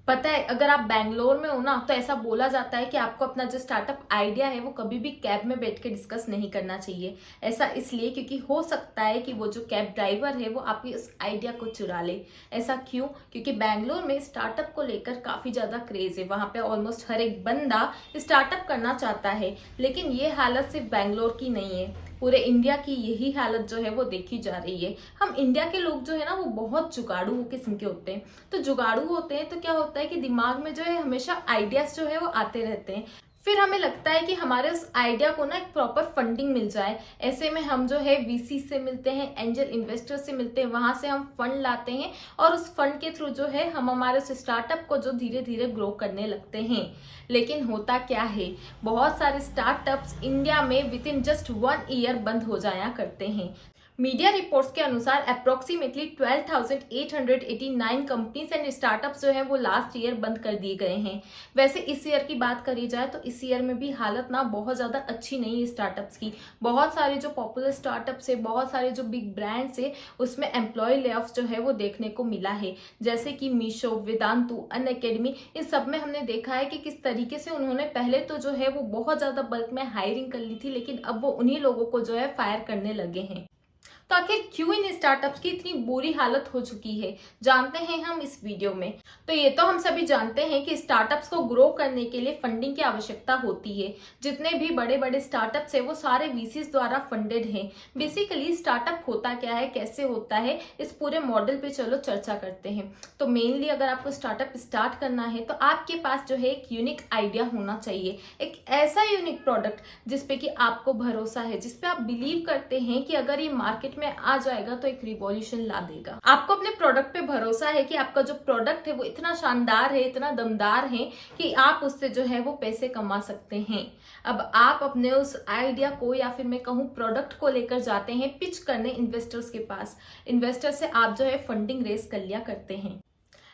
पता है, अगर आप बैंगलोर में हो ना तो ऐसा बोला जाता है कि आपको अपना जो स्टार्टअप आइडिया है वो कभी भी कैब में बैठ के डिस्कस नहीं करना चाहिए। ऐसा इसलिए क्योंकि हो सकता है कि वो जो कैब ड्राइवर है वो आपकी उस आइडिया को चुरा ले। ऐसा क्यों? क्योंकि बैंगलोर में स्टार्टअप को लेकर काफी ज्यादा क्रेज है। वहां पे ऑलमोस्ट हर एक बंदा स्टार्टअप करना चाहता है। लेकिन ये हालत सिर्फ बैंगलोर की नहीं है, पूरे इंडिया की यही हालत जो है वो देखी जा रही है। हम इंडिया के लोग जो है ना वो बहुत जुगाड़ू किस्म के होते हैं। तो जुगाड़ू होते हैं तो क्या होता है कि दिमाग में जो है हमेशा आइडियाज जो है वो आते रहते हैं। फिर हमें लगता है कि हमारे उस आइडिया को ना एक प्रॉपर फंडिंग मिल जाए। ऐसे में हम जो है वीसी से मिलते हैं, एंजल इन्वेस्टर से मिलते हैं, वहां से हम फंड लाते हैं और उस फंड के थ्रू जो है हम हमारे उस स्टार्टअप को जो धीरे धीरे ग्रो करने लगते हैं। लेकिन होता क्या है, बहुत सारे स्टार्टअप्स इंडिया में विद इन जस्ट 1 ईयर बंद हो जाया करते हैं। मीडिया रिपोर्ट्स के अनुसार अप्रोक्सीमेटली 12,889 कंपनीज एंड स्टार्टअप्स जो हैं वो लास्ट ईयर बंद कर दिए गए हैं। वैसे इस ईयर की बात करी जाए तो इस ईयर में भी हालत ना बहुत ज्यादा अच्छी नहीं है स्टार्टअप्स की। बहुत सारे जो पॉपुलर स्टार्टअप्स है, बहुत सारे जो बिग ब्रांड्स है, उसमें एम्प्लॉय ले ऑफ जो है वो देखने को मिला है। जैसे कि मीशो, वेदांतु, अनअकैडमी, इन सब में हमने देखा है कि किस तरीके से उन्होंने पहले तो जो है वो बहुत ज्यादा बल्क में हायरिंग कर ली थी, लेकिन अब वो उन्हीं लोगों को जो है फायर करने लगे हैं। तो आखिर क्यों इन स्टार्टअप्स की इतनी बुरी हालत हो चुकी है, जानते हैं हम इस वीडियो में। तो ये तो हम सभी जानते हैं कि स्टार्टअप्स को ग्रो करने के लिए फंडिंग की आवश्यकता होती है। जितने भी बड़े बड़े स्टार्टअप्स है वो सारे वीसीज द्वारा फंडेड हैं। बेसिकली स्टार्टअप होता क्या है, कैसे होता है, इस पूरे मॉडल पे चलो चर्चा करते हैं। तो मेनली अगर आपको स्टार्टअप स्टार्ट करना है तो आपके पास जो है एक यूनिक आइडिया होना चाहिए, एक ऐसा यूनिक प्रोडक्ट जिसपे कि आपको भरोसा है, जिसपे आप बिलीव करते हैं कि अगर ये मार्केट में आ जाएगा तो एक रिवॉल्यूशन ला देगा। आपको अपने प्रोडक्ट पे भरोसा है कि आपका जो प्रोडक्ट है वो इतना शानदार है, इतना दमदार है कि आप उससे जो है वो पैसे कमा सकते हैं। अब आप अपने उस आइडिया को या फिर मैं कहूँ प्रोडक्ट को लेकर जाते हैं पिच करने इन्वेस्टर्स के पास। इन्वेस्टर से आप जो है फंडिंग रेस कर लिया करते हैं।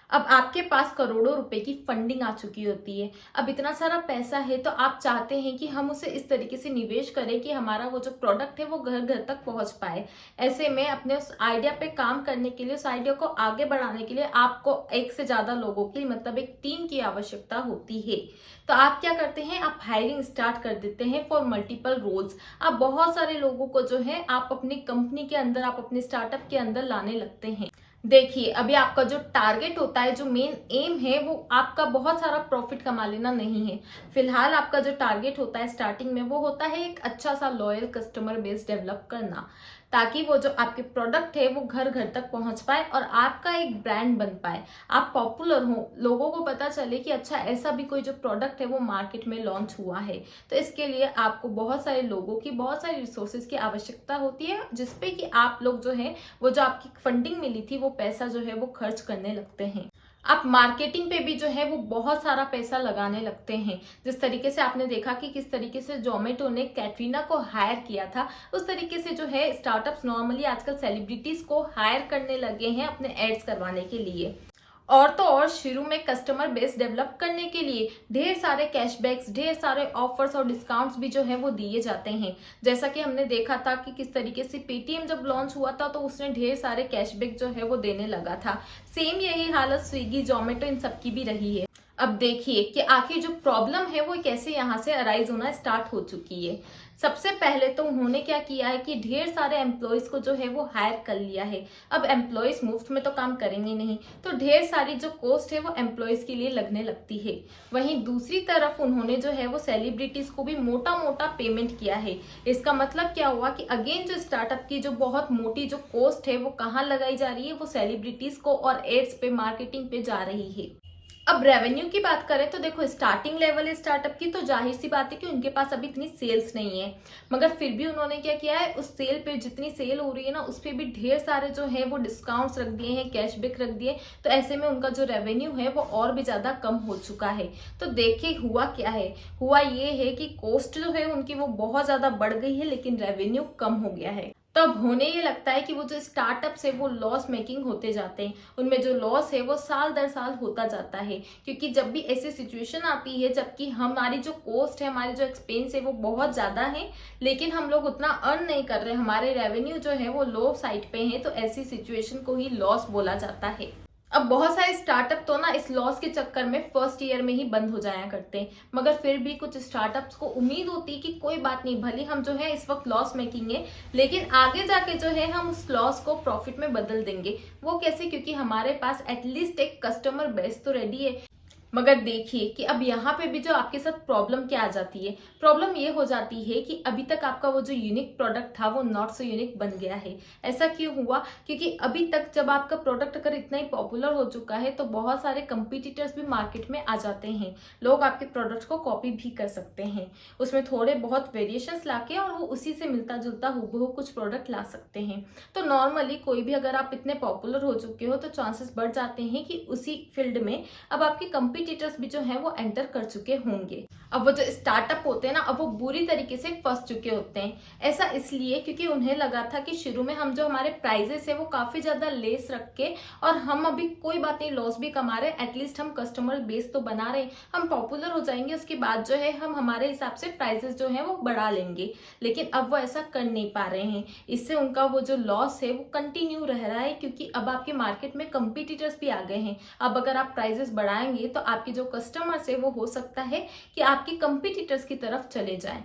अब आपके पास करोड़ों रुपए की फंडिंग आ चुकी होती है। अब इतना सारा पैसा है तो आप चाहते हैं कि हम उसे इस तरीके से निवेश करें कि हमारा वो जो प्रोडक्ट है वो घर घर तक पहुंच पाए। ऐसे में अपने उस आइडिया पे काम करने के लिए, उस आइडिया को आगे बढ़ाने के लिए आपको एक से ज्यादा लोगों की, मतलब एक टीम की आवश्यकता होती है। तो आप क्या करते हैं, आप हायरिंग स्टार्ट कर देते हैं फॉर मल्टीपल रोल्स। आप बहुत सारे लोगों को जो है आप अपनी कंपनी के अंदर, आप अपने स्टार्टअप के अंदर लाने लगते हैं। देखिए, अभी आपका जो टारगेट होता है, जो मेन एम है, वो आपका बहुत सारा प्रॉफिट कमा लेना नहीं है। फिलहाल आपका जो टारगेट होता है स्टार्टिंग में वो होता है एक अच्छा सा लॉयल कस्टमर बेस डेवलप करना, ताकि वो जो आपके प्रोडक्ट है वो घर घर तक पहुंच पाए और आपका एक ब्रांड बन पाए, आप पॉपुलर हो, लोगों को पता चले कि अच्छा ऐसा भी कोई जो प्रोडक्ट है वो मार्केट में लॉन्च हुआ है। तो इसके लिए आपको बहुत सारे लोगों की, बहुत सारी रिसोर्सेज की आवश्यकता होती है, जिसपे कि आप लोग जो है वो जो आपकी फंडिंग मिली थी वो पैसा जो है वो खर्च करने लगते हैं। आप मार्केटिंग पे भी जो है वो बहुत सारा पैसा लगाने लगते हैं। जिस तरीके से आपने देखा कि किस तरीके से जोमेटो ने कैटरीना को हायर किया था, उस तरीके से जो है स्टार्टअप्स नॉर्मली आजकल सेलिब्रिटीज को हायर करने लगे हैं अपने एड्स करवाने के लिए। और तो और शुरू में कस्टमर बेस डेवलप करने के लिए ढेर सारे कैशबैक्स, ढेर सारे ऑफर्स और डिस्काउंट्स भी जो है वो दिए जाते हैं। जैसा कि हमने देखा था कि किस तरीके से पेटीएम जब लॉन्च हुआ था तो उसने ढेर सारे कैशबैक जो है वो देने लगा था। सेम यही हालत स्विगी, जोमेटो, इन सब की भी रही है। अब देखिए कि आखिर जो प्रॉब्लम है वो कैसे यहाँ से अराइज होना स्टार्ट हो चुकी है। सबसे पहले तो उन्होंने क्या किया है कि ढेर सारे एम्प्लॉयज को जो है वो हायर कर लिया है। अब एम्प्लॉयज मुफ्त में तो काम करेंगे नहीं, तो ढेर सारी जो कॉस्ट है वो एम्प्लॉयज के लिए लगने लगती है। वहीं दूसरी तरफ उन्होंने जो है वो सेलिब्रिटीज को भी मोटा मोटा पेमेंट किया है। इसका मतलब क्या हुआ कि अगेन जो स्टार्टअप की जो बहुत मोटी जो कॉस्ट है वो कहाँ लगाई जा रही है, वो सेलिब्रिटीज को और एड्स पे, मार्केटिंग पे जा रही है। अब रेवेन्यू की बात करें तो देखो, स्टार्टिंग लेवल है स्टार्टअप की, तो जाहिर सी बात है कि उनके पास अभी इतनी सेल्स नहीं है। मगर फिर भी उन्होंने क्या किया है, उस सेल पे जितनी सेल हो रही है ना उस पे भी ढेर सारे जो है वो डिस्काउंट्स रख दिए हैं, कैशबैक रख दिए। तो ऐसे में उनका जो रेवेन्यू है वो और भी ज्यादा कम हो चुका है। तो देखिए हुआ क्या है, हुआ ये है कि कॉस्ट जो है उनकी वो बहुत ज्यादा बढ़ गई है, लेकिन रेवेन्यू कम हो गया है। तो अब होने ये लगता है कि वो जो स्टार्टअप्स है वो लॉस मेकिंग होते जाते हैं। उनमें जो लॉस है वो साल दर साल होता जाता है, क्योंकि जब भी ऐसी सिचुएशन आती है जबकि हमारी जो कॉस्ट है, हमारी जो एक्सपेंस है वो बहुत ज्यादा है, लेकिन हम लोग उतना अर्न नहीं कर रहे, हमारे रेवेन्यू जो है वो लो साइड पे है, तो ऐसी सिचुएशन को ही लॉस बोला जाता है। अब बहुत सारे स्टार्टअप तो ना इस लॉस के चक्कर में फर्स्ट ईयर में ही बंद हो जाया करते हैं, मगर फिर भी कुछ स्टार्टअप्स को उम्मीद होती है कि कोई बात नहीं, भले हम जो है इस वक्त लॉस मेकिंग है, लेकिन आगे जाके जो है हम उस लॉस को प्रॉफिट में बदल देंगे। वो कैसे? क्योंकि हमारे पास एटलीस्ट एक कस्टमर बेस तो रेडी है। मगर देखिए कि अब यहाँ पे भी जो आपके साथ प्रॉब्लम क्या आ जाती है, प्रॉब्लम ये हो जाती है कि अभी तक आपका वो जो यूनिक प्रोडक्ट था वो नॉट सो यूनिक बन गया है। ऐसा क्यों हुआ? क्योंकि अभी तक जब आपका प्रोडक्ट अगर इतना ही पॉपुलर हो चुका है तो बहुत सारे कंपटीटर्स भी मार्केट में आ जाते हैं। लोग आपके प्रोडक्ट को कॉपी भी कर सकते हैं, उसमें थोड़े बहुत वेरिएशंस लाके, और वो उसी से मिलता जुलता हूबहू कुछ प्रोडक्ट ला सकते हैं। तो नॉर्मली कोई भी अगर आप इतने पॉपुलर हो चुके हो तो चांसेस बढ़ जाते हैं कि उसी फील्ड में अब आपके कंपटीटर्स भी जो है वो एंटर कर चुके होंगे। अब वो जो स्टार्टअप होते हैं ना, अब वो बुरी तरीके से फंस चुके होते हैं। ऐसा इसलिए क्योंकि उन्हें लगा था कि शुरू में हम जो हमारे प्राइजेस है वो काफी ज्यादा लेस रख के, और हम अभी कोई बात नहीं लॉस भी कमा रहे हैं, एटलीस्ट हम कस्टमर बेस तो बना रहे हैं, हम पॉपुलर हो जाएंगे, उसके बाद जो है हम हमारे हिसाब से प्राइजेस जो है वो बढ़ा लेंगे। लेकिन अब वो ऐसा कर नहीं पा रहे हैं। इससे उनका वो जो लॉस है वो कंटिन्यू रह रहा है, क्योंकि अब आपके मार्केट में कंपटीटर्स भी आ गए हैं। अब अगर आप प्राइजेस बढ़ाएंगे तो आपके जो कस्टमर्स है वो हो सकता है कि आपके कंपटीटर्स की तरफ चले जाएं।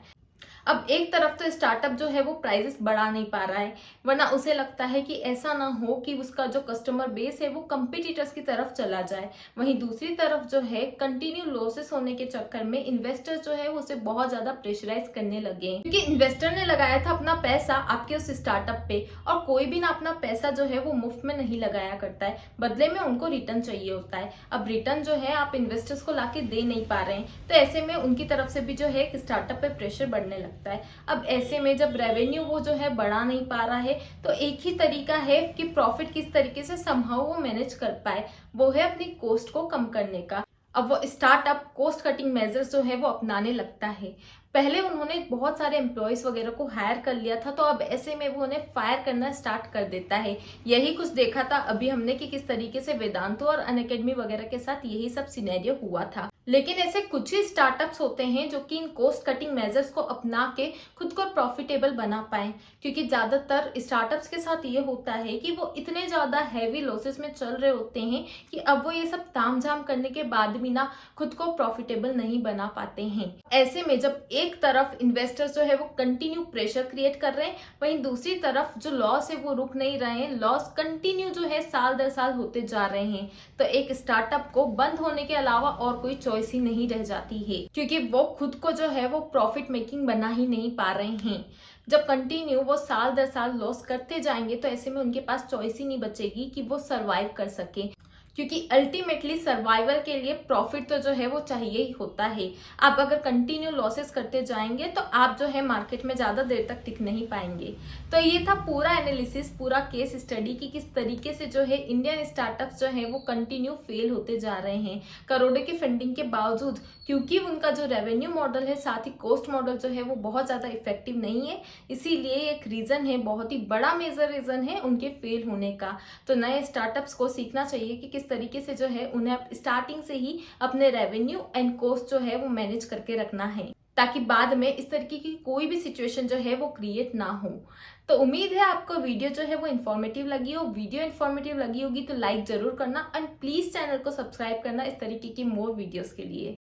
अब एक तरफ तो स्टार्टअप जो है वो प्राइजेस बढ़ा नहीं पा रहा है, वरना उसे लगता है कि ऐसा ना हो कि उसका जो कस्टमर बेस है वो कंपटीटर्स की तरफ चला जाए। वहीं दूसरी तरफ जो है कंटिन्यू लॉसेस होने के चक्कर में इन्वेस्टर जो है वो उसे बहुत ज्यादा प्रेशराइज करने लगे हैं, क्योंकि इन्वेस्टर ने लगाया था अपना पैसा आपके उस स्टार्टअप पे, और कोई भी ना अपना पैसा जो है वो मुफ्त में नहीं लगाया करता है, बदले में उनको रिटर्न चाहिए होता है। अब रिटर्न जो है आप इन्वेस्टर्स को लाके दे नहीं पा रहे हैं, तो ऐसे में उनकी तरफ से भी जो है एक स्टार्टअप पे प्रेशर बढ़ने लगता है। अब ऐसे में जब रेवेन्यू वो जो है बढ़ा नहीं पा रहा है, तो एक ही तरीका है कि प्रॉफिट किस तरीके से समहाउ वो मैनेज कर पाए, वो है अपनी कॉस्ट को कम करने का। अब वो स्टार्टअप कॉस्ट कटिंग मेजर्स जो है वो अपनाने लगता है। पहले उन्होंने बहुत सारे एम्प्लॉयज वगैरह को हायर कर लिया था, तो अब ऐसे में वो उन्हें फायर करना स्टार्ट कर देता है। यही कुछ देखा था अभी हमने कि किस तरीके से वेदांतो और अनअकैडमी वगैरह के साथ यही सब सिनेरियो हुआ था। लेकिन ऐसे कुछ ही स्टार्टअप्स होते हैं जो कि इन कॉस्ट कटिंग मेजर्स को अपना के खुद को प्रॉफिटेबल बना पाए, क्योंकि ज्यादातर स्टार्टअप्स के साथ ये होता है कि वो इतने ज्यादा हैवी लॉसेस में चल रहे होते हैं कि अब वो ये सब तामझाम करने के बाद भी ना खुद को प्रॉफिटेबल नहीं बना पाते हैं। ऐसे में जब एक तरफ इन्वेस्टर्स जो है वो कंटिन्यू प्रेशर क्रिएट कर रहे हैं, वहीं दूसरी तरफ जो लॉस है वो रुक नहीं रहे हैं, लॉस कंटिन्यू जो है साल दर साल होते जा रहे हैं, तो एक स्टार्टअप को बंद होने के अलावा और कोई चॉइस ही नहीं रह जाती है, क्योंकि वो खुद को जो है वो प्रॉफिट मेकिंग बना ही नहीं पा रहे हैं। जब कंटिन्यू वो साल दर साल लॉस करते जाएंगे तो ऐसे में उनके पास चॉइस ही नहीं बचेगी कि वो सरवाइव कर सके, क्योंकि अल्टीमेटली सर्वाइवल के लिए प्रॉफिट तो जो है वो चाहिए ही होता है। आप अगर कंटिन्यू लॉसेस करते जाएंगे तो आप जो है मार्केट में ज्यादा देर तक टिक नहीं पाएंगे। तो ये था पूरा एनालिसिस, पूरा केस स्टडी की किस तरीके से जो है इंडियन स्टार्टअप्स जो है वो कंटिन्यू फेल होते जा रहे हैं करोड़ों की फंडिंग के बावजूद, क्योंकि उनका जो रेवेन्यू मॉडल है साथ ही कॉस्ट मॉडल जो है वो बहुत ज्यादा इफेक्टिव नहीं है। इसीलिए एक रीजन है, बहुत ही बड़ा मेजर रीजन है उनके फेल होने का। तो नए स्टार्टअप्स को सीखना चाहिए कि किस तरीके से जो है उन्हें स्टार्टिंग से ही अपने रेवेन्यू एंड कॉस्ट जो है वो मैनेज करके रखना है, ताकि बाद में इस तरीके की कोई भी सिचुएशन जो है वो क्रिएट ना हो। तो उम्मीद है आपको वीडियो जो है वो इन्फॉर्मेटिव लगी हो। वीडियो इन्फॉर्मेटिव लगी होगी तो लाइक जरूर करना, एंड प्लीज चैनल को सब्सक्राइब करना इस तरीके की मोर वीडियोस के लिए।